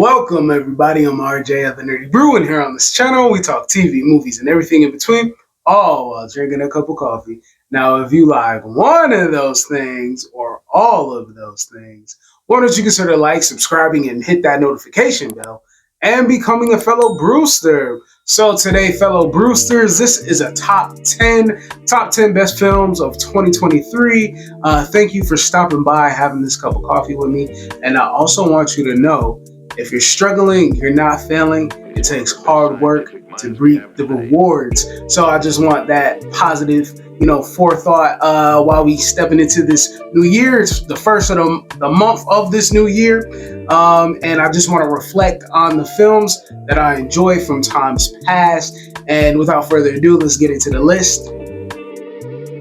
Welcome everybody, I'm RJ of the Nerdy Brew, and here on this channel we talk TV, movies, and everything in between, all while drinking a cup of coffee. Now if you like one of those things, or all of those things, why don't you consider like, subscribing, and hit that notification bell, and becoming a fellow Brewster. So today, fellow Brewsters, this is a top 10 best films of 2023. Thank you for stopping by, having this cup of coffee with me, and I also want you to know, if you're struggling, you're not failing. It takes hard work to reap the rewards. So I just want that positive, forethought while we stepping into this new year. It's the first of the month of this new year. And I just want to reflect on the films that I enjoy from times past. And without further ado, let's get into the list.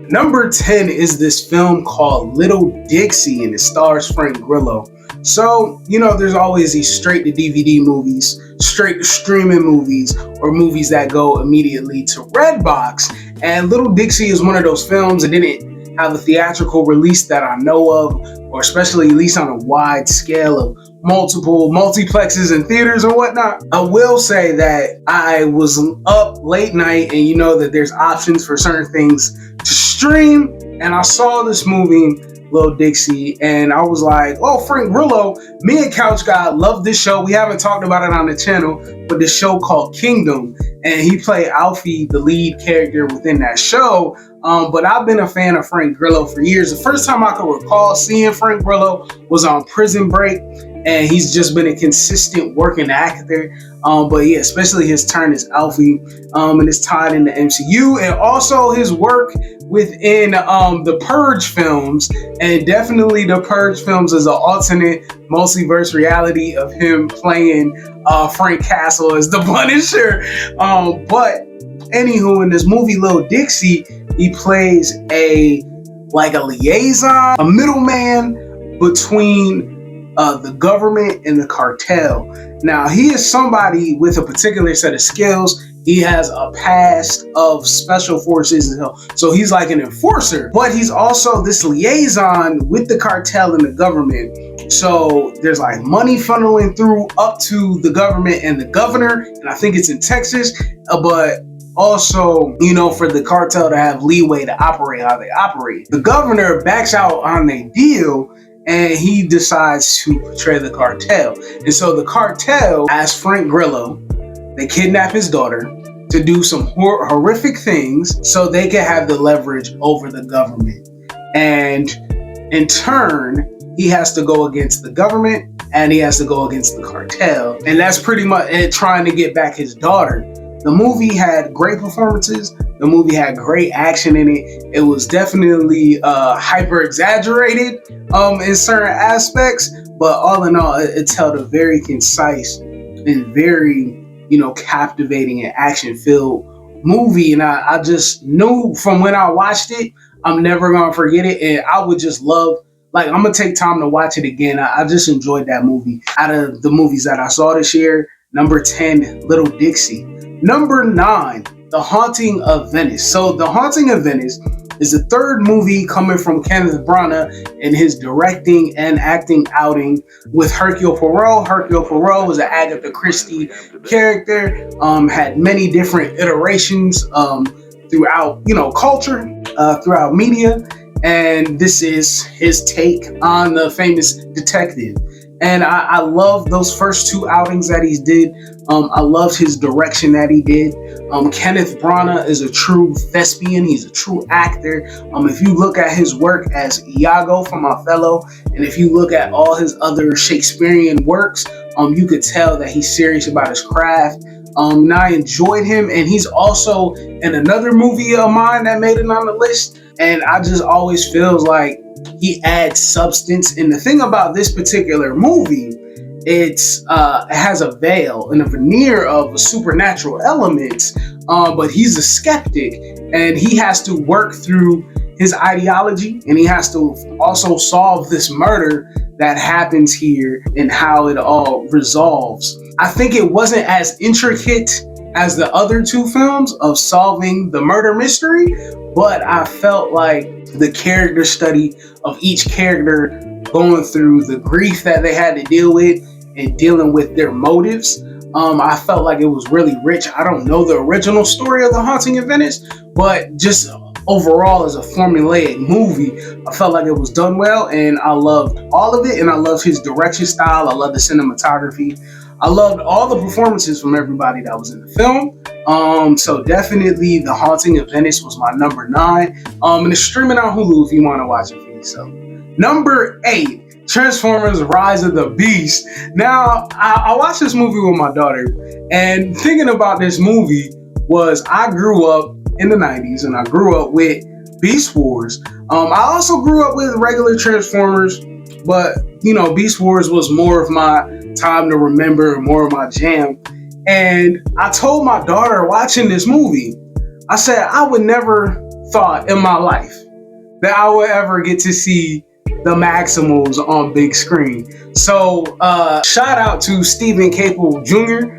Number 10 is this film called Little Dixie, and it stars Frank Grillo. So, there's always these straight to DVD movies, straight to streaming movies, or movies that go immediately to Redbox. And Little Dixie is one of those films that didn't have a theatrical release that I know of, or especially at least on a wide scale of multiple multiplexes and theaters and whatnot. I will say that I was up late night, and you know that there's options for certain things to stream, and I saw this movie, Little Dixie, and I was like, oh, Frank Grillo. Me and Couchgod love this show. We haven't talked about it on the channel, but this show called Kingdom, and he played Alfie, the lead character within that show. But I've been a fan of Frank Grillo for years. The first time I could recall seeing Frank Grillo was on Prison Break, and he's just been a consistent working actor. But yeah, especially his turn as Alfie, and his tied in the MCU, and also his work within the Purge films, and definitely the Purge films is an alternate multiverse reality of him playing Frank Castle as the Punisher. But anywho, in this movie Little Dixie, he plays a liaison, a middleman between the government and the cartel. Now, he is somebody with a particular set of skills. He has a past of special forces, so he's like an enforcer, but he's also this liaison with the cartel and the government. So there's like money funneling through up to the government and the governor, and I think it's in Texas, but also, for the cartel to have leeway to operate how they operate. The governor backs out on their deal, and he decides to betray the cartel. And so the cartel asks Frank Grillo, they kidnap his daughter to do some horrific things so they can have the leverage over the government. And in turn, he has to go against the government, and he has to go against the cartel. And that's pretty much it, trying to get back his daughter. The movie had great performances. The movie had great action in it. It was definitely hyper exaggerated in certain aspects, but all in all, it held a very concise and very, captivating and action-filled movie. And I just knew from when I watched it, I'm never gonna forget it. And I would just love, I'm gonna take time to watch it again. I just enjoyed that movie. Out of the movies that I saw this year, number 10, Little Dixie. Number 9, The Haunting of Venice. So The Haunting of Venice is the third movie coming from Kenneth Branagh in his directing and acting outing with Hercule Poirot. Hercule Poirot was an Agatha Christie character, had many different iterations throughout, culture, throughout media. And this is his take on the famous detective. And I love those first two outings that he did. I loved his direction that he did. Kenneth Branagh is a true thespian. He's a true actor. If you look at his work as Iago from Othello, and if you look at all his other Shakespearean works, you could tell that he's serious about his craft. And I enjoyed him. And he's also in another movie of mine that made it on the list. And I just always feels like he adds substance. And the thing about this particular movie, it has a veil and a veneer of supernatural elements, but he's a skeptic, and he has to work through his ideology, and he has to also solve this murder that happens here and how it all resolves. I think it wasn't as intricate as the other two films of solving the murder mystery, but I felt like the character study of each character going through the grief that they had to deal with and dealing with their motives. I felt like it was really rich. I don't know the original story of The Haunting of Venice, but just overall as a formulaic movie, I felt like it was done well, and I loved all of it. And I loved his direction style. I loved the cinematography. I loved all the performances from everybody that was in the film. So definitely The Haunting of Venice was my number 9. And it's streaming on Hulu if you want to watch it for yourself. Number 8, Transformers Rise of the Beast. Now, I watched this movie with my daughter, and thinking about this movie was I grew up in the 90s, and I grew up with Beast Wars. I also grew up with regular Transformers, but, Beast Wars was more of my time to remember, more of my jam. And I told my daughter watching this movie, I said, I would never thought in my life that I would ever get to see the Maximals on big screen. So shout out to Stephen Caple Jr.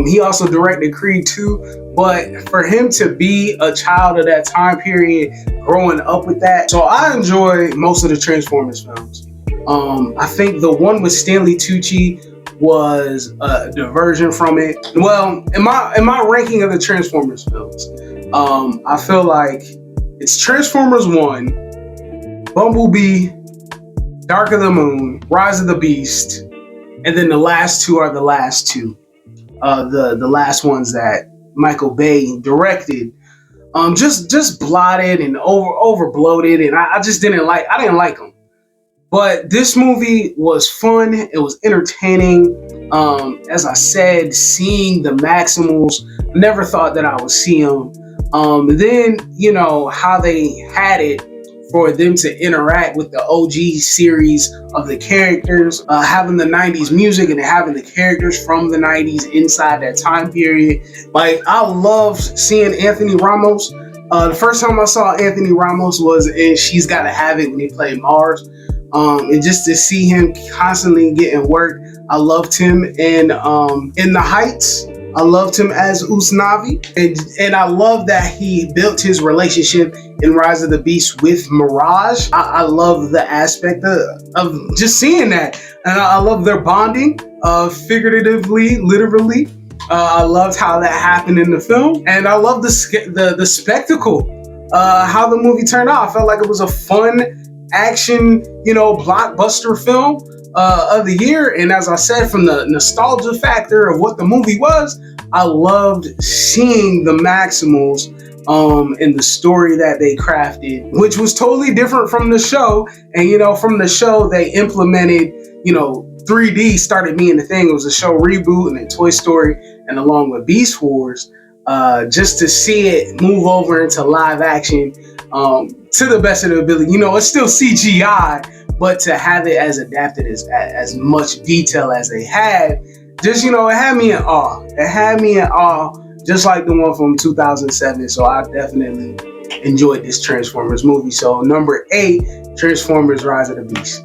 He also directed Creed 2, but for him to be a child of that time period, growing up with that, so I enjoy most of the Transformers films. I think the one with Stanley Tucci was a diversion from it. Well, in my ranking of the Transformers films, I feel like it's Transformers 1, Bumblebee, Dark of the Moon, Rise of the Beast, and then the last two are the last two. The last ones that Michael Bay directed. Just blotted and over bloated, and I didn't like them. But this movie was fun. It was entertaining. As I said, seeing the Maximals, never thought that I would see them. Then, how they had it for them to interact with the OG series of the characters, having the 90s music and having the characters from the 90s inside that time period. Like, I loved seeing Anthony Ramos. The first time I saw Anthony Ramos was in She's Gotta Have It when he played Mars. And just to see him constantly getting work, I loved him in The Heights. I loved him as Usnavi, and I love that he built his relationship in Rise of the Beast with Mirage. I love the aspect of just seeing that, and I love their bonding, figuratively, literally. I loved how that happened in the film, and I love the spectacle, how the movie turned out. I felt like it was a fun action, blockbuster film of the year. And as I said, from the nostalgia factor of what the movie was, I loved seeing the Maximals and the story that they crafted, which was totally different from the show. And from the show they implemented, 3D started being the thing. It was a show reboot, and then Toy Story, and along with Beast Wars, just to see it move over into live action, to the best of the ability. It's still CGI, but to have it as adapted as much detail as they had, just, it had me in awe. It had me in awe, just like the one from 2007. So I definitely enjoyed this Transformers movie. So number 8, Transformers Rise of the Beast.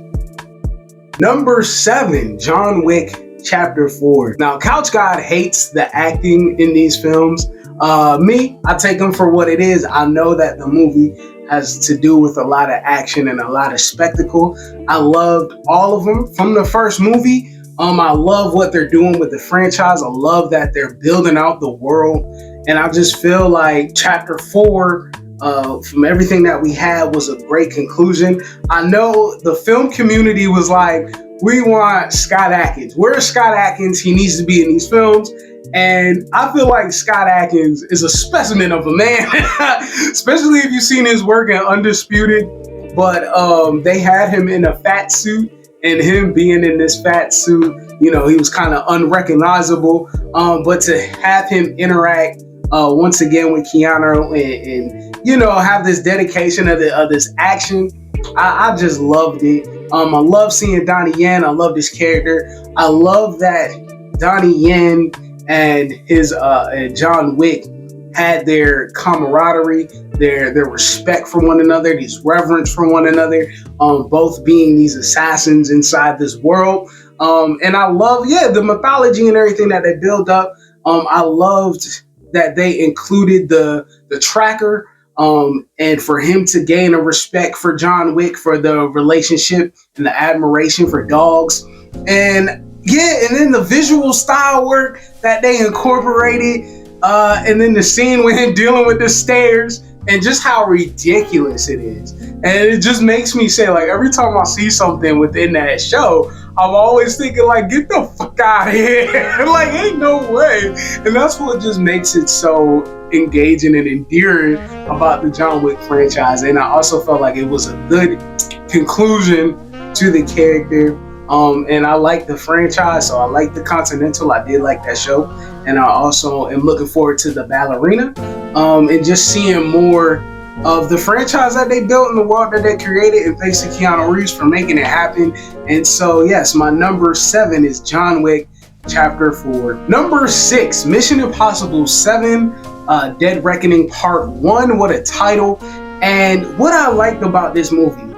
Number 7, John Wick Chapter 4. Now, Couchgod hates the acting in these films. Me, I take them for what it is. I know that the movie has to do with a lot of action and a lot of spectacle. I loved all of them from the first movie. I love what they're doing with the franchise. I love that they're building out the world. And I just feel like Chapter 4, from everything that we had, was a great conclusion. I know the film community was like, we want Scott Adkins. Where's Scott Adkins? He needs to be in these films. And I feel like Scott Adkins is a specimen of a man, especially if you've seen his work in Undisputed. But they had him in a fat suit, and him being in this fat suit, he was kind of unrecognizable. But to have him interact once again with Keanu and have this dedication of this action, I just loved it. I love seeing Donnie Yen. I love this character. I love that Donnie Yen and his John Wick had their camaraderie, their respect for one another, this reverence for one another, both being these assassins inside this world. And I love, the mythology and everything that they build up. I loved that they included the tracker, and for him to gain a respect for John Wick, for the relationship and the admiration for dogs. And Yeah, and then the visual style work that they incorporated, and then the scene with him dealing with the stairs, and just how ridiculous it is. And it just makes me say, like, every time I see something within that show, I'm always thinking, like, get the fuck out of here. Like, ain't no way. And that's what just makes it so engaging and endearing about the John Wick franchise. And I also felt like it was a good conclusion to the character. And I like the franchise, so I like the Continental. I did like that show. And I also am looking forward to the Ballerina, and just seeing more of the franchise that they built in the world that they created. And thanks to Keanu Reeves for making it happen. And so, yes, my number 7 is John Wick Chapter 4. Number 6, Mission Impossible 7, Dead Reckoning Part 1. What a title. And what I liked about this movie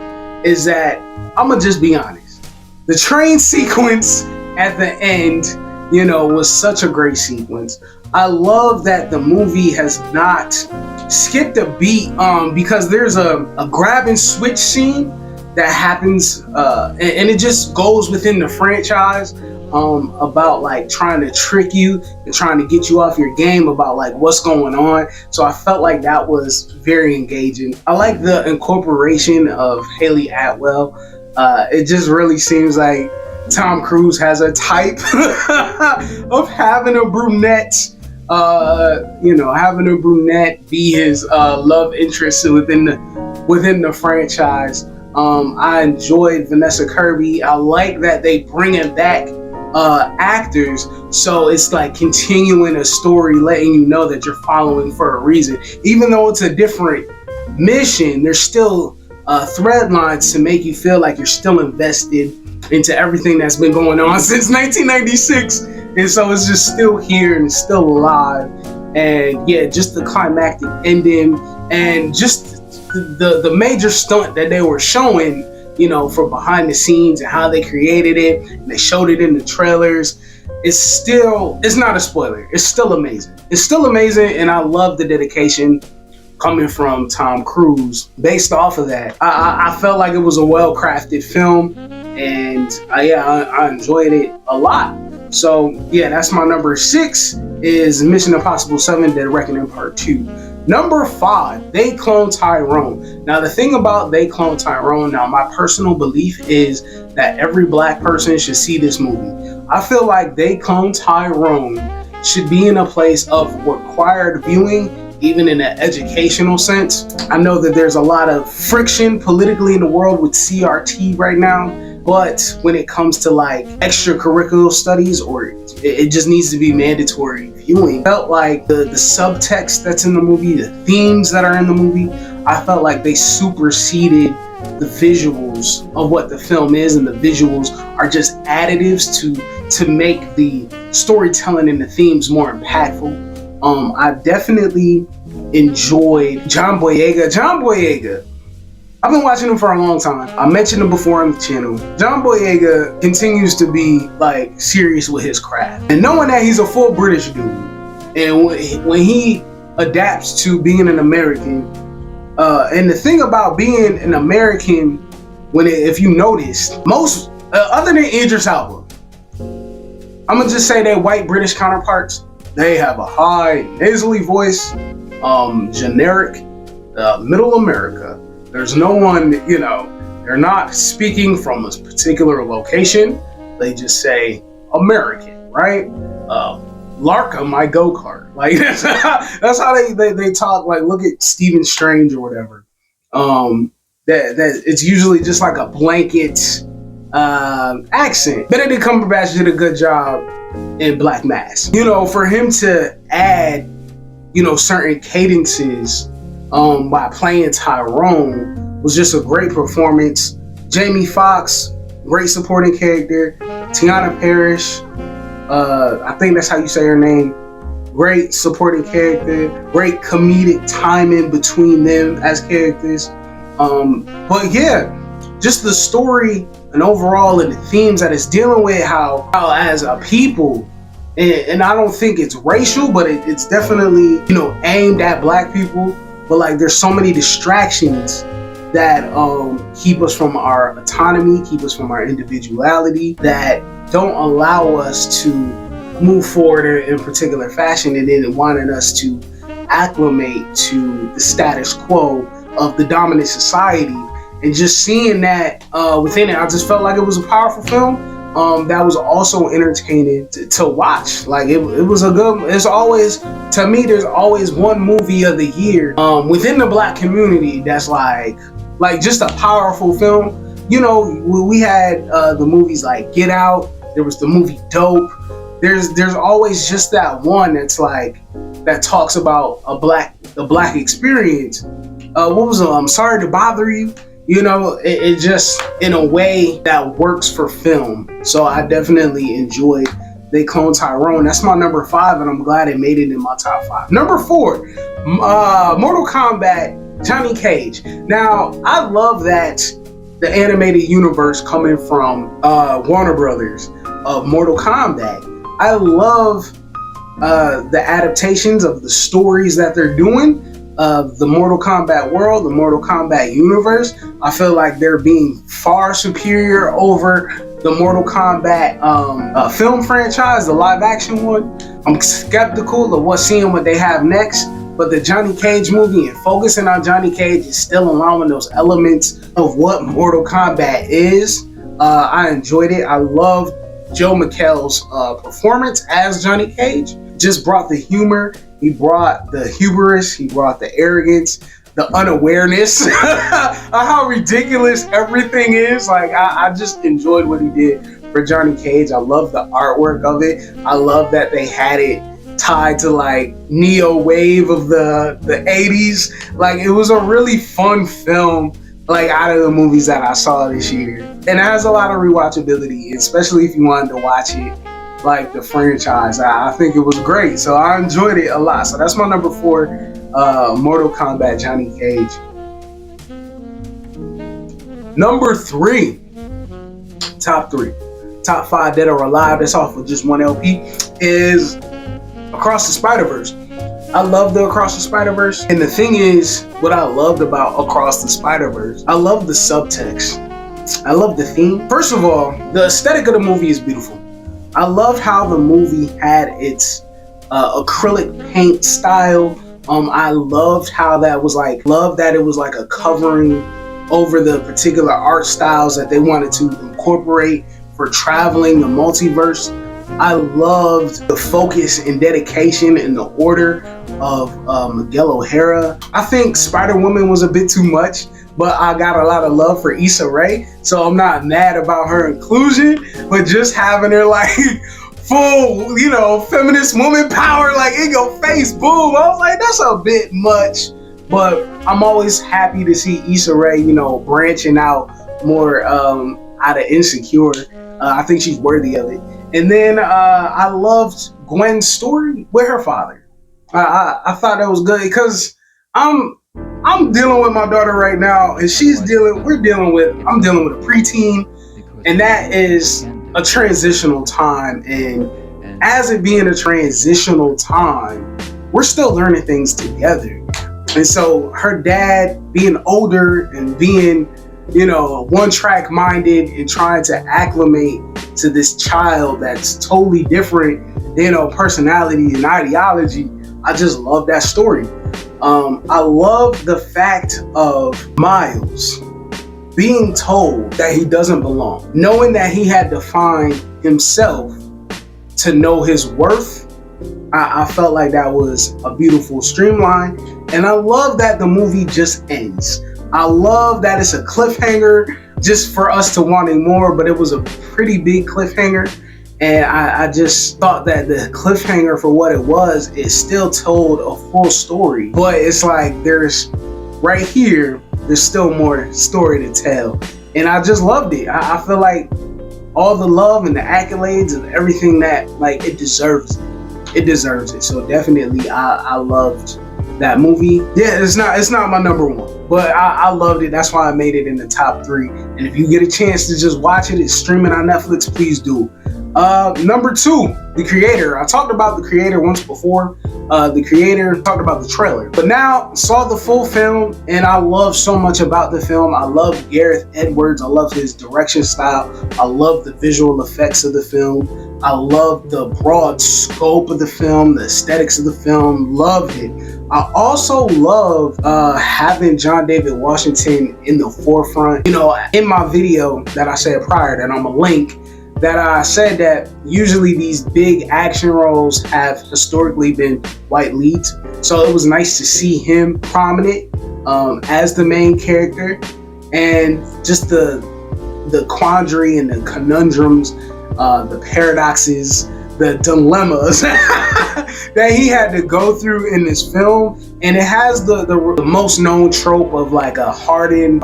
is that, I'm going to just be honest, the train sequence at the end, was such a great sequence. I love that the movie has not skipped a beat, because there's a grab and switch scene that happens, and it just goes within the franchise, about like trying to trick you and trying to get you off your game about like what's going on. So I felt like that was very engaging. I like the incorporation of Haley Atwell. It just really seems like Tom Cruise has a type of having a brunette, having a brunette be his love interest within the franchise. I enjoyed Vanessa Kirby. I like that they bringing back actors, so it's like continuing a story, letting you know that you're following for a reason. Even though it's a different mission, there's still thread lines to make you feel like you're still invested into everything that's been going on since 1996, and so it's just still here and it's still alive. And yeah, just the climactic ending and just the major stunt that they were showing, for behind the scenes and how they created it, and they showed it in the trailers. It's not a spoiler. It's still amazing. It's still amazing, and I love the dedication coming from Tom Cruise. Based off of that, I felt like it was a well-crafted film, and I enjoyed it a lot. So yeah, that's my number 6 is Mission Impossible 7 Dead Reckoning Part 2. Number 5, They Clone Tyrone. Now the thing about They Clone Tyrone, my personal belief is that every black person should see this movie. I feel like They Clone Tyrone should be in a place of required viewing, even in an educational sense. I know that there's a lot of friction politically in the world with CRT right now, but when it comes to like extracurricular studies, or it just needs to be mandatory viewing. I felt like the subtext that's in the movie, the themes that are in the movie, I felt like they superseded the visuals of what the film is, and the visuals are just additives to make the storytelling and the themes more impactful. I definitely enjoyed John Boyega. John Boyega, I've been watching him for a long time. I mentioned him before on the channel. John Boyega continues to be like serious with his craft, and knowing that he's a full British dude, and when he adapts to being an American, and the thing about being an American, if you noticed, most other than Idris Elba, I'm gonna just say their white British counterparts, they have a high nasally voice, generic, middle America. There's no one, they're not speaking from a particular location. They just say American, right? Larka, my go-kart. Like that's how they talk. Like, look at Stephen Strange or whatever. That it's usually just like a blanket accent. Benedict Cumberbatch did a good job in Black Mass. For him to add, certain cadences by playing Tyrone was just a great performance. Jamie Foxx, great supporting character. Tiana Parrish, I think that's how you say her name. Great supporting character. Great comedic timing between them as characters. But yeah, just the story and overall and the themes that it's dealing with, how as a people, and I don't think it's racial, but it's definitely, aimed at black people. But like, there's so many distractions that keep us from our autonomy, keep us from our individuality, that don't allow us to move forward in a particular fashion, and then wanting us to acclimate to the status quo of the dominant society. And just seeing that within it, I just felt like it was a powerful film that was also entertaining to watch. Like it was a good. It's always, to me, there's always one movie of the year within the Black community that's like just a powerful film. You know, we had the movies like Get Out. There was the movie Dope. There's always just that one that's like that talks about a black experience. What was I'm Sorry to Bother You. You know, it just in a way that works for film. So I definitely enjoyed They Clone Tyrone. That's my number 5, and I'm glad it made it in my top 5. Number 4, Mortal Kombat, Johnny Cage. Now, I love that the animated universe coming from Warner Brothers of Mortal Kombat. I love the adaptations of the stories that they're doing of the Mortal Kombat world, the Mortal Kombat universe. I feel like they're being far superior over the Mortal Kombat film franchise, the live action one. I'm skeptical of seeing what they have next, but the Johnny Cage movie and focusing on Johnny Cage is still allowing those elements of what Mortal Kombat is. I enjoyed it. I loved Joe McHale's performance as Johnny Cage. Just brought the humor, he brought the hubris, he brought the arrogance, the unawareness of how ridiculous everything is. Like I just enjoyed what he did for Johnny Cage. I love the artwork of it. I love that they had it tied to like neo wave of the 80s. Like it was a really fun film, like out of the movies that I saw this year. And it has a lot of rewatchability, especially if you wanted to watch it like the franchise. I think it was great. So I enjoyed it a lot. So that's my number 4, Mortal Kombat, Johnny Cage. Number 3, top 5 Dead or Alive, that's off with just one LP, is Across the Spider-Verse. I love the Across the Spider-Verse. And the thing is, what I loved about Across the Spider-Verse, I love the subtext. I love the theme. First of all, the aesthetic of the movie is beautiful. I loved how the movie had its acrylic paint style. I loved how that was like, that it was like a covering over the particular art styles that they wanted to incorporate for traveling the multiverse. I loved the focus and dedication and the order of Miguel O'Hara. I think Spider-Woman was a bit too much, but I got a lot of love for Issa Rae, so I'm not mad about her inclusion, but just having her like full, you know, feminist woman power, like in your face, boom. I was like, that's a bit much, but I'm always happy to see Issa Rae, you know, branching out more out of Insecure. I think she's worthy of it. And then I loved Gwen's story with her father. I thought that was good because I'm dealing with my daughter right now, and I'm dealing with a preteen, and that is a transitional time. And as it being a transitional time, we're still learning things together. And so her dad being older and being, you know, one-track minded and trying to acclimate to this child that's totally different, you know, personality and ideology. I just love that story. I love the fact of Miles being told that he doesn't belong, knowing that he had to find himself to know his worth. I felt like that was a beautiful streamline, and I love that the movie just ends. I love that it's a cliffhanger just for us to wanting more, but it was a pretty big cliffhanger. And I just thought that the cliffhanger for what it was, it still told a full story. But it's like there's still more story to tell. And I just loved it. I feel like all the love and the accolades and everything that like it deserves it. So definitely I loved that movie. Yeah, it's not my number 1, but I loved it. That's why I made it in the top 3. And if you get a chance to just watch it, it's streaming on Netflix, please do. Number 2, The Creator. I talked about The Creator once before. the creator talked about the trailer. But now saw the full film, and I love so much about the film. I love Gareth Edwards. I love his direction style. I love the visual effects of the film. I love the broad scope of the film, the aesthetics of the film. Loved it. I also love having John David Washington in the forefront. You know, in my video that I said prior, that I'm a link, that I said that usually these big action roles have historically been white leads. So it was nice to see him prominent as the main character, and just the quandary and the conundrums, the paradoxes, the dilemmas that he had to go through in this film. And it has the most known trope of like a hardened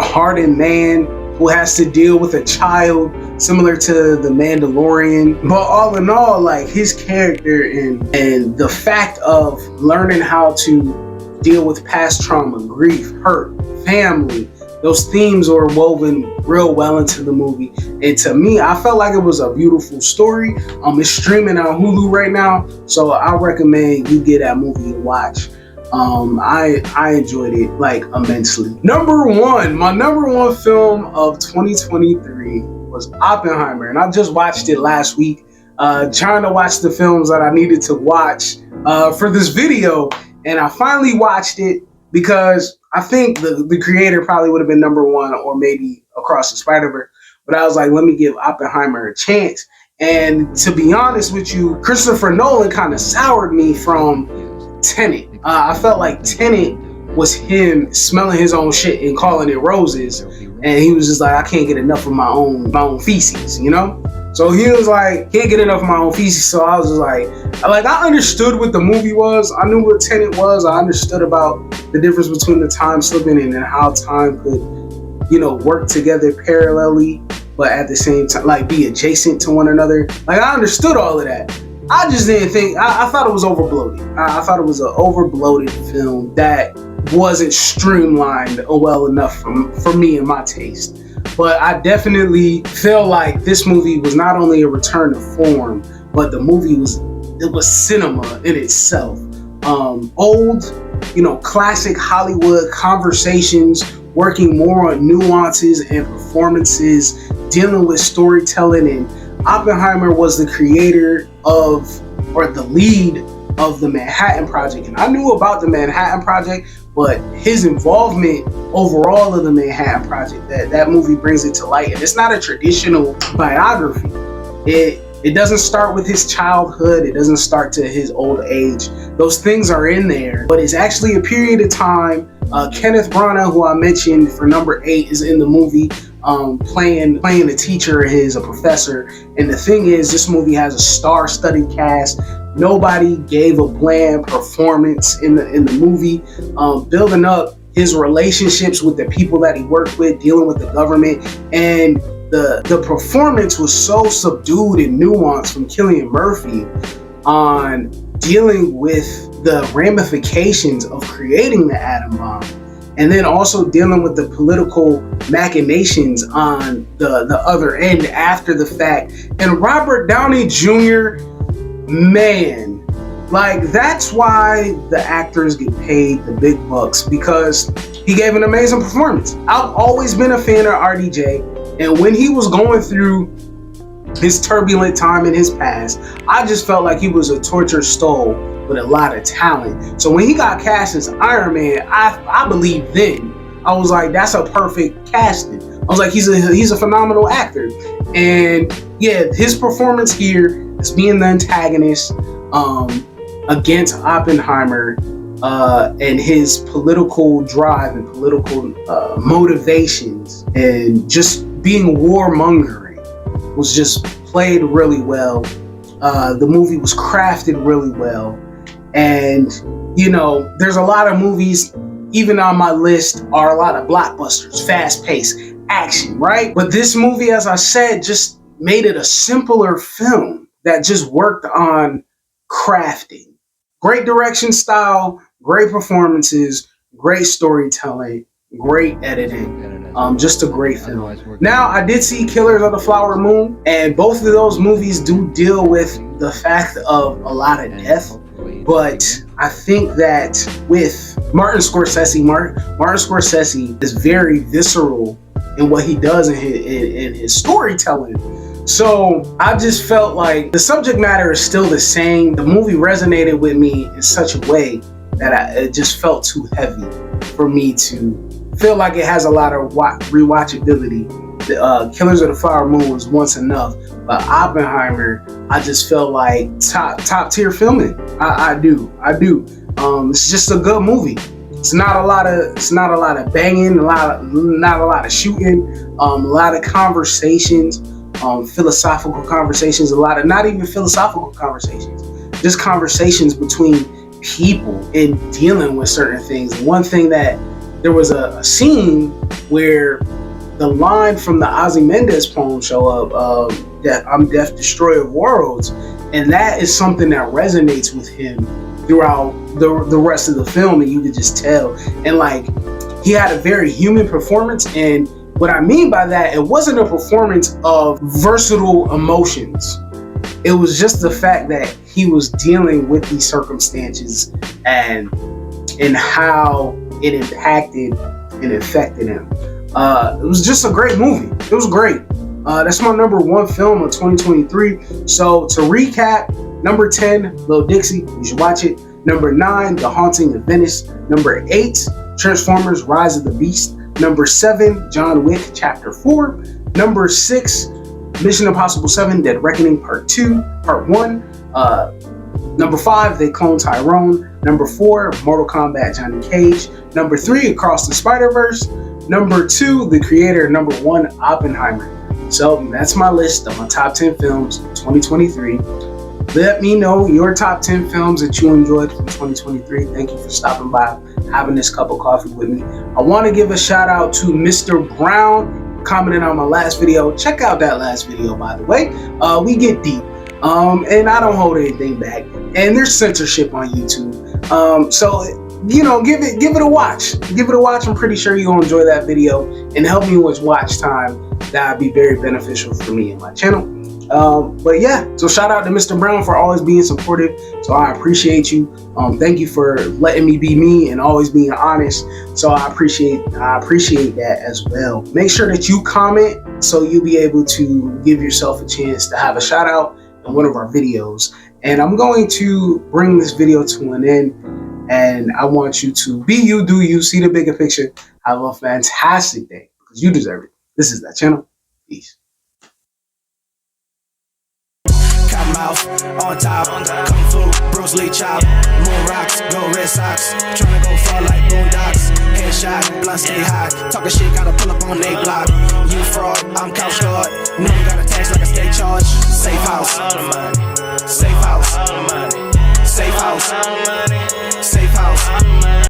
man who has to deal with a child, similar to the Mandalorian. But all in all, like his character and the fact of learning how to deal with past trauma, grief, hurt, family, those themes were woven real well into the movie. And to me, I felt like it was a beautiful story. It's streaming on Hulu right now, so I recommend you get that movie to watch. I enjoyed it like immensely. My number one film of 2023 was Oppenheimer, and I just watched it last week, trying to watch the films that I needed to watch for this video, and I finally watched it because I think the creator probably would have been number one, or maybe Across the Spider-Verse, but I was like, let me give Oppenheimer a chance. And to be honest with you, Christopher Nolan kind of soured me from Tenet. I felt like Tenet was him smelling his own shit and calling it roses, and he was just like, I can't get enough of my own feces, you know? So he was like, can't get enough of my own feces. So I was just like I understood what the movie was. I knew what Tenet was. I understood about the difference between the time slipping and how time could, you know, work together parallelly, but at the same time, like, be adjacent to one another. Like, I understood all of that. I just didn't think, I thought it was overbloated. I thought it was an overbloated film that wasn't streamlined well enough for me and my taste. But I definitely feel like this movie was not only a return to form, but the movie was cinema in itself. Old, you know, classic Hollywood conversations, working more on nuances and performances, dealing with storytelling. And Oppenheimer was the creator of, or the lead of, the Manhattan Project. And I knew about the Manhattan Project, but his involvement overall of the Manhattan Project, that movie brings it to light. And it's not a traditional biography. It doesn't start with his childhood. It doesn't start to his old age. Those things are in there, but it's actually a period of time. Kenneth Branagh, who I mentioned for number 8, is in the movie, playing a teacher, a professor. And the thing is, this movie has a star-studded cast. Nobody gave a bland performance in the movie, building up his relationships with the people that he worked with, dealing with the government. And the performance was so subdued and nuanced from Cillian Murphy on dealing with the ramifications of creating the atom bomb, and then also dealing with the political machinations on the other end after the fact. And Robert Downey Jr., man, like, that's why the actors get paid the big bucks, because he gave an amazing performance. I've always been a fan of RDJ, and when he was going through his turbulent time in his past, I just felt like he was a tortured soul with a lot of talent. So when he got cast as Iron Man, I believed then. I was like, that's a perfect casting. I was like, he's a phenomenal actor. And yeah, his performance here as being the antagonist against Oppenheimer, and his political drive and political motivations, and just being warmongering, was just played really well. The movie was crafted really well. And, you know, there's a lot of movies, even on my list, are a lot of blockbusters, fast-paced action, right? But this movie, as I said, just made it a simpler film that just worked on crafting. Great direction style, great performances, great storytelling, great editing. Just a great film. Now, I did see Killers of the Flower Moon, and both of those movies do deal with the fact of a lot of death, but I think that with Martin Scorsese is very visceral in what he does in his storytelling. So I just felt like the subject matter is still the same. The movie resonated with me in such a way that it just felt too heavy for me to feel like it has a lot of rewatchability. The Killers of the Flower Moon was once enough, but Oppenheimer, I just felt like top tier filming. I do. It's just a good movie. It's not a lot of banging, not a lot of shooting, a lot of conversations, philosophical conversations, a lot of not even philosophical conversations, just conversations between people in dealing with certain things. One thing that there was a scene where the line from the Ozymandias poem show up, that I'm Death, Destroyer of Worlds, and that is something that resonates with him throughout the rest of the film, and you could just tell. And like, he had a very human performance, and what I mean by that, it wasn't a performance of versatile emotions. It was just the fact that he was dealing with these circumstances and how it impacted and affected him. It was just a great movie. It was great. That's my number 1 film of 2023. So to recap, number 10, Lil Dixie, you should watch it. Number 9, The Haunting of Venice. Number 8, Transformers: Rise of the Beast. Number 7, John Wick Chapter 4. Number 6, Mission Impossible 7: Dead Reckoning Part 1. Number 5, They Clone Tyrone. Number 4, Mortal Kombat Johnny Cage. Number 3, Across the Spider-Verse. Number 2, The Creator. Number 1, Oppenheimer. So that's my list of my top 10 films of 2023. Let me know your top 10 films that you enjoyed from 2023. Thank you for stopping by, having this cup of coffee with me. I want to give a shout out to Mr. Brown, commenting on my last video. Check out that last video, by the way. We get deep, and I don't hold anything back. And there's censorship on YouTube, so you know, give it a watch. Give it a watch. I'm pretty sure you're gonna enjoy that video and help me with watch time. That'd be very beneficial for me and my channel. But yeah, so shout out to Mr. Brown for always being supportive. So I appreciate you. Thank you for letting me be me and always being honest. So I appreciate that as well. Make sure that you comment so you'll be able to give yourself a chance to have a shout out in one of our videos. And I'm going to bring this video to an end. And I want you to be you, do you, see the bigger picture. Have a fantastic day because you deserve it. This is that channel. Peace. Mouth on top, Kung Fu, Bruce Lee chop, moon rocks, go Red Sox, tryna go far like Boondocks, headshot, blunt stay high, talking shit, gotta pull up on they block, you fraud, I'm Couchgod, know you got a tax like a state charge, safe house, safe house, safe house, safe house.